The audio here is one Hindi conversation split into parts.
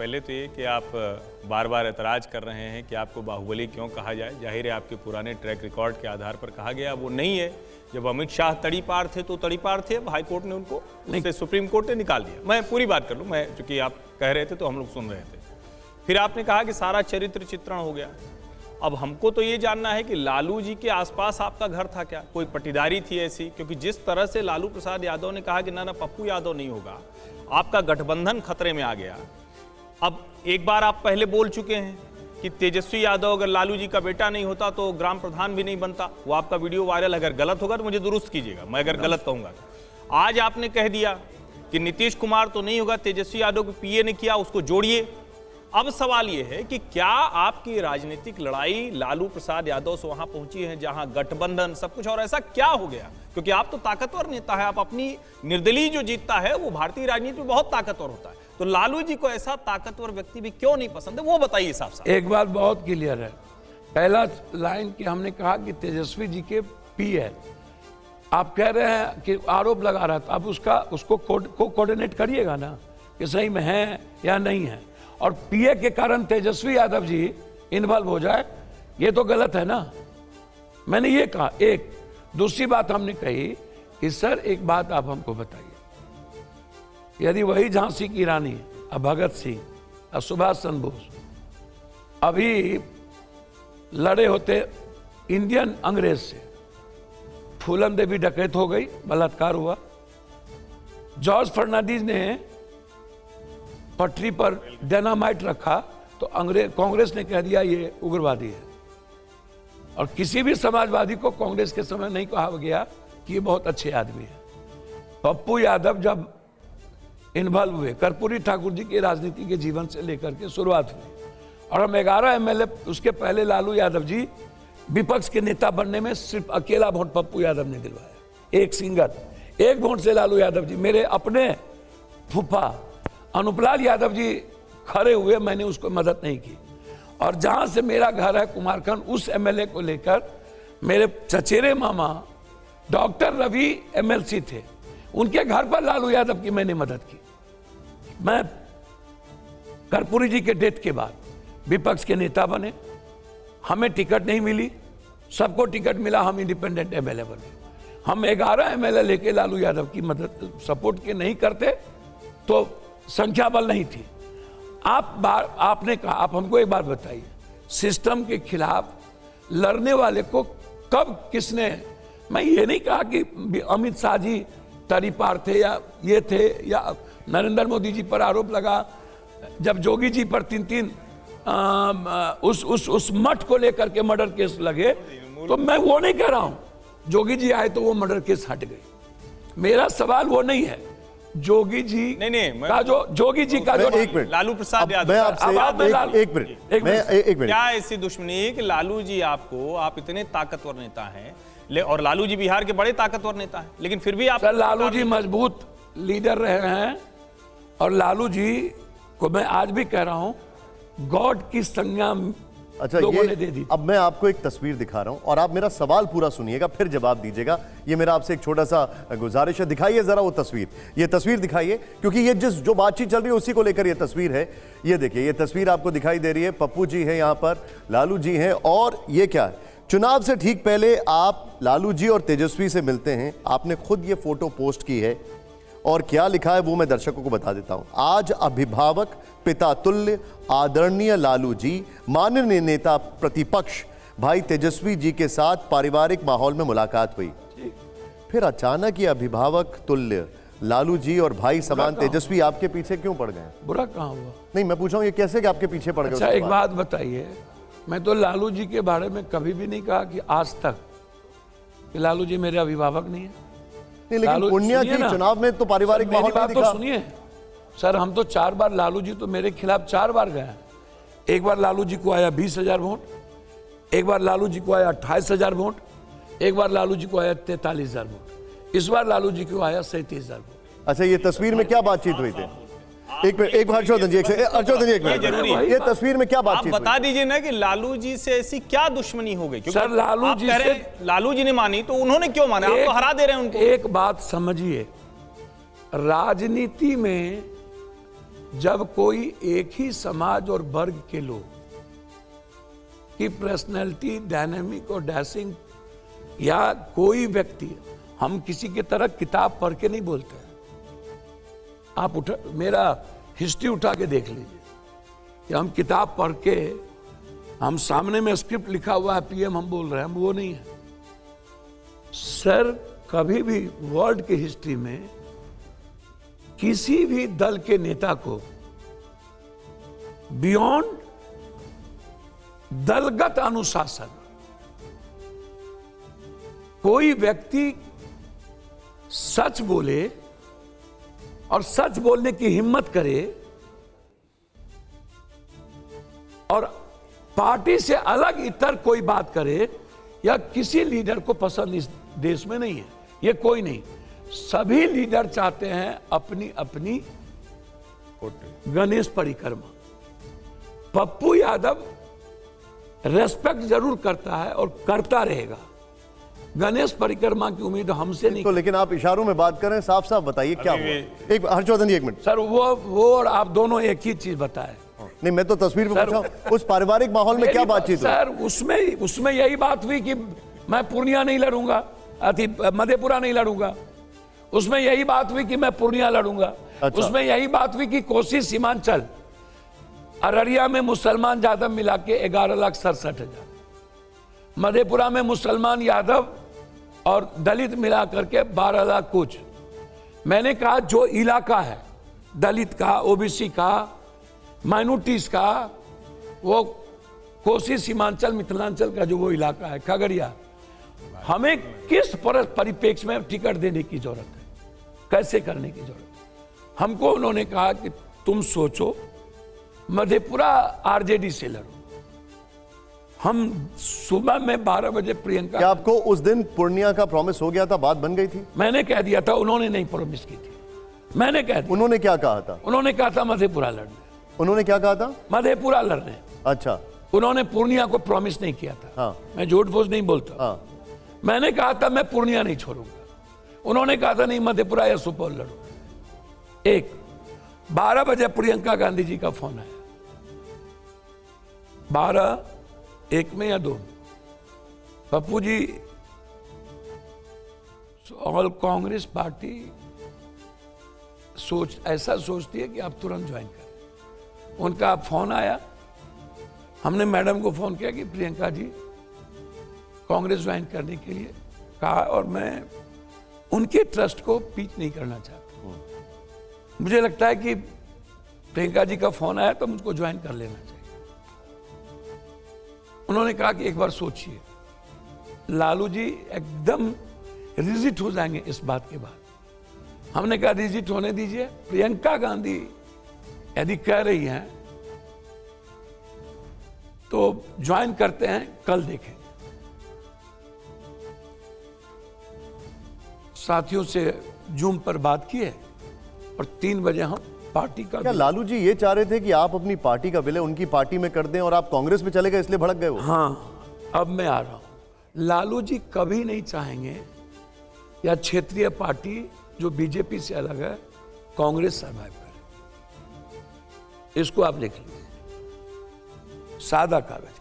पहले तो ये कि आप बार बार एतराज़ कर रहे हैं कि आपको बाहुबली क्यों कहा जाए। जाहिर है आपके पुराने ट्रैक रिकॉर्ड के आधार पर कहा गया, वो नहीं है। जब अमित शाह तड़ीपार थे तो तड़ीपार थे, अब हाई कोर्ट ने उनको उससे सुप्रीम कोर्ट ने निकाल दिया। मैं पूरी बात कर लूँ, मैं चूंकि आप कह रहे थे तो हम लोग सुन रहे थे। फिर आपने कहा कि सारा चरित्र चित्रण हो गया। अब हमको तो ये जानना है कि लालू जी के आसपास आपका घर था क्या, कोई पटीदारी थी ऐसी? क्योंकि जिस तरह से लालू प्रसाद यादव ने कहा कि ना पप्पू यादव नहीं होगा, आपका गठबंधन खतरे में आ गया। अब एक बार आप पहले बोल चुके हैं कि तेजस्वी यादव अगर लालू जी का बेटा नहीं होता तो ग्राम प्रधान भी नहीं बनता। वो आपका वीडियो वायरल, अगर गलत होगा तो मुझे दुरुस्त कीजिएगा, मैं अगर गलत कहूंगा तो। आज आपने कह दिया कि नीतीश कुमार तो नहीं होगा, तेजस्वी यादव को पीए ने किया, उसको जोड़िए। अब सवाल यह है कि क्या आपकी राजनीतिक लड़ाई लालू प्रसाद यादव से वहां पहुंची है जहां गठबंधन सब कुछ, और ऐसा क्या हो गया? क्योंकि आप तो ताकतवर नेता है, आप अपनी निर्दलीय जो जीतता है वो भारतीय राजनीति में बहुत ताकतवर होता है, तो लालू जी को ऐसा ताकतवर व्यक्ति भी क्यों नहीं पसंद है, वो बताइए साहब साहब। एक बात बहुत क्लियर है, पहला लाइन की हमने कहा कि तेजस्वी जी के पी है। आप कह रहे हैं कि आरोप लगा रहा था, आप उसको कोऑर्डिनेट करिएगा ना कि सही में है या नहीं है। और पीए के कारण तेजस्वी यादव जी इन्वॉल्व हो जाए, ये तो गलत है ना। मैंने ये कहा। एक दूसरी बात हमने कही कि सर एक बात आप हमको बताइए, यदि वही झांसी की रानी अब भगत सिंह और सुभाष चंद्र बोस अभी लड़े होते इंडियन अंग्रेज से, फूलन देवी डकैत हो गई, बलात्कार हुआ, जॉर्ज फर्नांडिस ने पटरी पर डायनामाइट रखा तो कांग्रेस ने कह दिया ये उग्रवादी है। और किसी भी समाजवादी को कांग्रेस के समय नहीं कहा गया कि ये बहुत अच्छे आदमी है। पप्पू यादव जब इन्वॉल्व हुए, कर्पूरी ठाकुर जी के राजनीति के जीवन से लेकर के शुरुआत हुई, और हम 11 एमएलए, उसके पहले लालू यादव जी विपक्ष के नेता बनने में सिर्फ अकेला वोट पप्पू यादव ने दिलवाया, एक सिंगल, एक वोट से लालू यादव जी। मेरे अपने फूफा अनुपलाल यादव जी खड़े हुए, मैंने उसको मदद नहीं की। और जहां से मेरा घर है कुमारखंड, उस एमएलए को लेकर मेरे चचेरे मामा डॉक्टर रवि एमएलसी थे, उनके घर पर लालू यादव की मैंने मदद की। मैं कर्पूरी जी के डेथ के बाद विपक्ष के नेता बने, हमें टिकट नहीं मिली, सबको टिकट मिला, हम इंडिपेंडेंट एमएलए बने। हम 11 एमएलए लेके लालू यादव की मदद सपोर्ट के नहीं करते तो संख्या बल नहीं थी। आपने कहा, आप हमको एक बात बताइए, सिस्टम के खिलाफ लड़ने वाले को कब किसने, मैं ये नहीं कहा कि अमित शाह जी तड़ीपार थे या ये थे, या नरेंद्र मोदी जी पर आरोप लगा, जब जोगी जी पर 3 उस मठ को लेकर के मर्डर केस लगे, तो मैं वो नहीं कह रहा हूं जोगी जी आए तो वो मर्डर केस हट गए। मेरा सवाल वो नहीं है। जोगी जी नहीं का जो जोगी जी का जो, एक मिनट, लालू प्रसाद यादव, मैं आपसे एक मिनट, क्या ऐसी दुश्मनी है कि लालू जी आपको, आप इतने ताकतवर नेता हैं, और लालू जी बिहार के बड़े ताकतवर नेता हैं, लेकिन फिर भी आप, लालू जी मजबूत लीडर रहे हैं, और लालू जी को मैं आज भी कह रहा हूं गॉड की संज्ञा लोगों ने दे दी। अब मैं आपको एक तस्वीर दिखा रहा हूं और आप मेरा सवाल पूरा सुनिएगा, फिर जवाब दीजिएगा। ये मेरा आपसे एक छोटा सा गुजारिश है, दिखाइए जरा वो तस्वीर, ये तस्वीर दिखाइए, क्योंकि ये जो बातचीत चल रही है उसी को लेकर ये तस्वीर है। ये देखिए, ये तस्वीर आपको दिखाई दे रही है, पप्पू जी है यहाँ पर, लालू जी हैं, और ये क्या है, चुनाव से ठीक पहले आप लालू जी और तेजस्वी से मिलते हैं। आपने खुद ये फोटो पोस्ट की है, और क्या लिखा है वो मैं दर्शकों को बता देता हूं। आज अभिभावक, पिता तुल्य, आदरणीय लालू जी, माननीय नेता प्रतिपक्ष भाई तेजस्वी जी के साथ पारिवारिक माहौल में मुलाकात हुई। फिर अचानक ये अभिभावक तुल्य लालू जी और भाई समान तेजस्वी आपके पीछे क्यों पड़ गए? बुरा कहाँ हुआ? नहीं, मैं पूछ रहा हूं ये कैसे कि आपके पीछे पड़ गए? अच्छा, एक बात बताइए, मैं तो लालू जी के बारे में कभी भी नहीं कहा कि आज तक कि लालू जी मेरे अभिभावक नहीं है। नहीं, लेकिन पूर्णिया के चुनाव में तो पारिवारिक माहौल बात तो सुनिए सर, हम तो 4 बार, लालू जी तो मेरे खिलाफ 4 बार गए हैं। एक बार लालू जी को आया 20,000 वोट, एक बार लालू जी को आया 28,000 वोट, एक बार लालू जी को आया 43,000 वोट, इस बार लालू जी को आया 37,000 वोट। अच्छा, ये तस्वीर में क्या बातचीत हुई थी? एक मिनट, एक हर्षवर्धन जी, एक मिनट, ये तस्वीर में क्या बातचीत? आप बता दीजिए ना कि लालू जी से ऐसी क्या दुश्मनी हो गई? सर, लालू जी से लालू जी ने मानी तो उन्होंने क्यों माना? आप तो हरा दे रहे हैं उनको। एक बात समझिए, राजनीति में जब कोई एक ही समाज और वर्ग के लोग की पर्सनैलिटी डायनामिक और डैशिंग, या कोई व्यक्ति, हम किसी की तरह किताब पढ़ के नहीं बोलते हैं। आप मेरा हिस्ट्री उठा के देख लीजिए कि हम किताब पढ़ के, हम सामने में स्क्रिप्ट लिखा हुआ है, पीएम हम बोल रहे हैं, हम वो नहीं है सर। कभी भी वर्ल्ड की हिस्ट्री में किसी भी दल के नेता को बियॉन्ड दलगत अनुशासन कोई व्यक्ति सच बोले और सच बोलने की हिम्मत करे और पार्टी से अलग इतर कोई बात करे, या किसी लीडर को पसंद इस देश में नहीं है। ये कोई नहीं, सभी लीडर चाहते हैं अपनी अपनी गणेश परिक्रमा। पप्पू यादव रेस्पेक्ट जरूर करता है और करता रहेगा, गणेश परिक्रमा की उम्मीद हमसे नहीं। तो लेकिन आप इशारों में बात करें, साफ साफ बताइए क्या हुआ। एक हर्षवर्धन जी, एक मिनट सर, वो और आप दोनों एक ही चीज बताए। नहीं, मैं तो तस्वीर में पूछा उस पारिवारिक माहौल में क्या बातचीत हुई? सर, उसमें यही बात हुई कि मैं पूर्णिया नहीं लड़ूंगा, मधेपुरा नहीं लड़ूंगा। उसमें यही बात हुई कि मैं पूर्णिया लड़ूंगा। अच्छा। उसमें यही बात हुई कि कोसी सीमांचल अररिया में मुसलमान यादव मिला के 11,67,000, मधेपुरा में मुसलमान यादव और दलित मिला करके 12 लाख कुछ। मैंने कहा जो इलाका है दलित का, ओबीसी का, माइनॉरिटीज का, वो कोसी सीमांचल मिथिलांचल का जो वो इलाका है, खगड़िया, हमें किस परिप्रेक्ष्य में टिकट देने की जरूरत है, कैसे करने की जरूरत है। हमको उन्होंने कहा कि तुम सोचो, मधेपुरा आरजेडी से लड़ो। हम सुबह में 12 बजे प्रियंका, क्या आपको उस दिन पूर्णिया का प्रॉमिस हो गया था, बात बन गई थी? मैंने कह दिया था, उन्होंने नहीं प्रॉमिस की थी, मैंने कह दिया। उन्होंने क्या कहा था? उन्होंने कहा था मधेपुरा लड़ने। उन्होंने क्या कहा था? मधेपुरा लड़ने। अच्छा। उन्होंने पूर्णिया को प्रॉमिस नहीं किया था। हाँ। मैं झूठ फूस नहीं बोलता। हाँ। मैंने कहा था मैं पूर्णिया नहीं छोड़ूंगा। उन्होंने कहा था नहीं, मधेपुरा या सुपौल लड़ो। 12 बजे प्रियंका गांधी जी का फोन आया, 12:01 में या 2, पप्पू जी, ऑल कांग्रेस पार्टी ऐसा सोचती है कि आप तुरंत ज्वाइन करें। उनका फोन आया, हमने मैडम को फोन किया कि प्रियंका जी कांग्रेस ज्वाइन करने के लिए कहा, और मैं उनके ट्रस्ट को पीच नहीं करना चाहता। मुझे लगता है कि प्रियंका जी का फोन आया तो मुझको ज्वाइन कर लेना चाहिए। उन्होंने कहा कि एक बार सोचिए। लालू जी एकदम रिजिट हो जाएंगे इस बात के बाद। हमने कहा रिजिट होने दीजिए, प्रियंका गांधी यदि कह रही हैं तो ज्वाइन करते हैं, कल देखेंगे। साथियों से जूम पर बात की है और 3 बजे हम पार्टी का। क्या लालू जी ये चाह रहे थे कि आप अपनी पार्टी का विलय उनकी पार्टी में कर दें और आप कांग्रेस में चले गए, इसलिए भड़क गए वो? हाँ, अब मैं आ रहा हूं। लालू जी कभी नहीं चाहेंगे या क्षेत्रीय पार्टी जो बीजेपी से अलग है, कांग्रेस सर्वाइव करे। इसको आप लिख लीजिए, सादा कागज।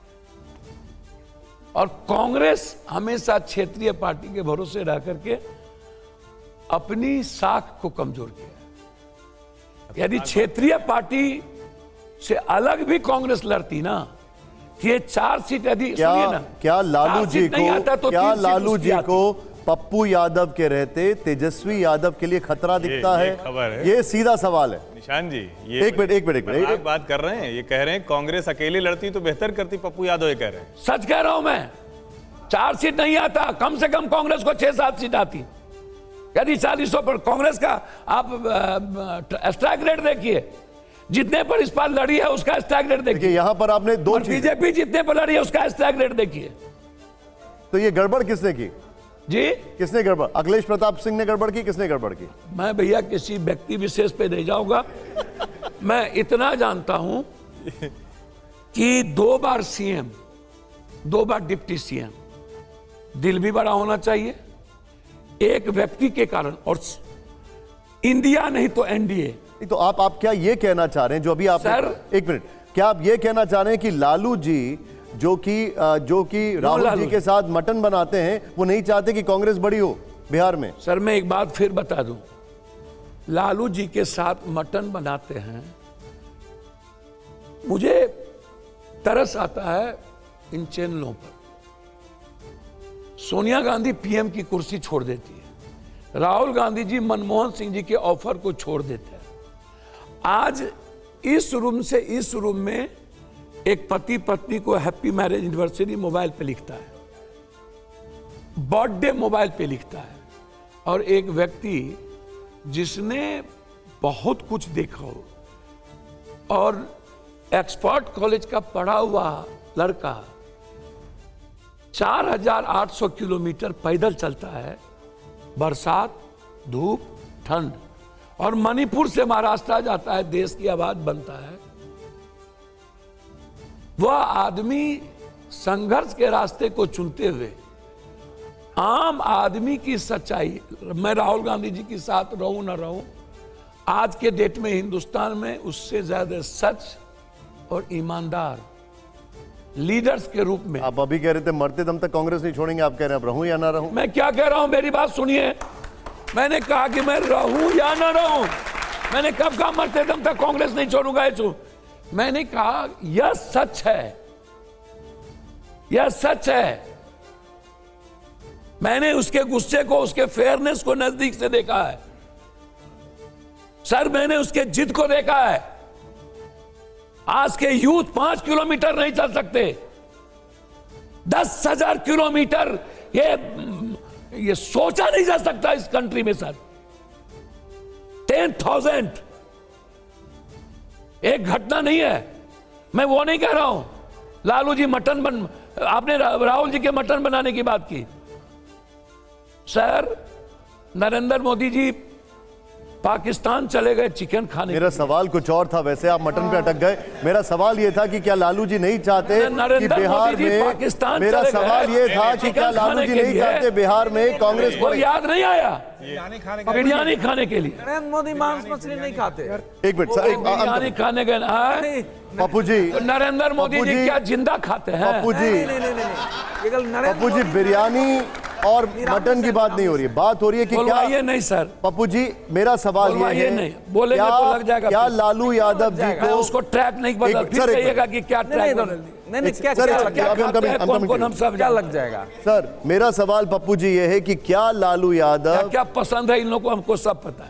और कांग्रेस हमेशा क्षेत्रीय पार्टी के भरोसे रह करके अपनी साख को कमजोर किया। यदि क्षेत्रीय पार्टी से अलग भी कांग्रेस लड़ती ना, कि ये 4 सीट यदि क्या लालू जी को, क्या लालू जी को पप्पू यादव के रहते तेजस्वी यादव के लिए खतरा दिखता है? खबर है, ये सीधा सवाल है। निशान जी, ये एक मिनट बात कर रहे हैं, ये कह रहे हैं कांग्रेस अकेले लड़ती तो बेहतर करती, पप्पू यादव ये कह रहे हैं। सच कह रहा हूं मैं, 4 सीट नहीं आता, कम से कम कांग्रेस को 6-7 सीट आती। यदि 40 पर कांग्रेस का आप स्ट्राइक रेट देखिए, जितने पर इस बार लड़ी है उसका स्ट्राइक रेट देखिए। यहां पर आपने 2 बीजेपी जितने पर लड़ी है उसका स्ट्राइक रेट देखिए। तो ये गड़बड़ किसने की जी? किसने गड़बड़? अखिलेश प्रताप सिंह ने गड़बड़ की? किसने गड़बड़ की? मैं भैया किसी व्यक्ति विशेष पे नहीं जाऊंगा। मैं इतना जानता हूं कि 2 बार सीएम, 2 बार डिप्टी सीएम, दिल भी बड़ा होना चाहिए एक व्यक्ति के कारण। और इंडिया नहीं तो एनडीए नहीं, तो आप क्या ये कहना चाह रहे हैं जो अभी आप सर, एक मिनट, क्या आप ये कहना चाह रहे हैं कि लालू जी जो कि राहुल जी के साथ मटन बनाते हैं वो नहीं चाहते कि कांग्रेस बड़ी हो बिहार में? सर मैं एक बात फिर बता दूं, लालू जी के साथ मटन बनाते हैं, मुझे तरस आता है इन चैनलों पर। सोनिया गांधी पीएम की कुर्सी छोड़ देती है, राहुल गांधी जी मनमोहन सिंह जी के ऑफर को छोड़ देते हैं। आज इस रूम से इस रूम में एक पति पत्नी को हैप्पी मैरिज एनिवर्सरी मोबाइल पे लिखता है, बर्थडे मोबाइल पे लिखता है, और एक व्यक्ति जिसने बहुत कुछ देखा हो और एक्सपर्ट कॉलेज का पढ़ा हुआ लड़का 4800 किलोमीटर पैदल चलता है, बरसात, धूप, ठंड, और मणिपुर से महाराष्ट्र जाता है, देश की आवाज बनता है। वह आदमी संघर्ष के रास्ते को चुनते हुए आम आदमी की सच्चाई, मैं राहुल गांधी जी के साथ रहूं ना रहूं, आज के डेट में हिंदुस्तान में उससे ज्यादा सच और ईमानदार लीडर्स के रूप में। आप अभी कह रहे थे मरते दम तक कांग्रेस नहीं छोड़ेंगे, आप कह रहे हैं अब रहूं या ना रहूं? मैं क्या कह रहा हूं, मेरी बात सुनिए। मैंने कहा कि मैं रहूं या ना रहूं, मैंने कब कहा मरते दम तक कांग्रेस नहीं छोड़ूंगा? मैंने कहा यह सच है, यह सच है। मैंने उसके गुस्से को, उसके फेयरनेस को नजदीक से देखा है सर, मैंने उसके जिद को देखा है। आज के यूथ 5 किलोमीटर नहीं चल सकते, 10,000 किलोमीटर, ये सोचा नहीं जा सकता इस कंट्री में सर। 10,000 एक घटना नहीं है। मैं वो नहीं कह रहा हूं लालू जी आपने राहुल जी के मटन बनाने की बात की। सर नरेंद्र मोदी जी पाकिस्तान चले गए चिकन खाने। मेरा सवाल कुछ और था, वैसे आप मटन पे अटक गए। मेरा सवाल ये था कि क्या लालू जी नहीं चाहते कि बिहार में, मेरा सवाल ये था कि क्या लालू जी नहीं चाहते बिहार में कांग्रेस को याद नहीं आया बिरयानी खाने के लिए? नरेंद्र मोदी मांस मछली नहीं खाते। एक मिनट सर, बिरयानी खाने गए पप्पू जी, नरेंद्र मोदी जी क्या जिंदा खाते हैं? पप्पू जी, पप्पू जी, बिरयानी और मटन की बात नहीं हो रही है, बात हो रही है कि क्या ये नहीं सर। पप्पू जी मेरा सवाल ये है, नहीं बोलेंगे तो लग जाएगा। क्या लालू यादव जी को उसको ट्रैक नहीं बदल, फिर कहिएगा कि क्या ट्रैक नहीं क्या लग जाएगा? सर मेरा सवाल पप्पू जी ये है कि क्या लालू यादव, क्या पसंद है इन लोगों को, हमको सब पता है।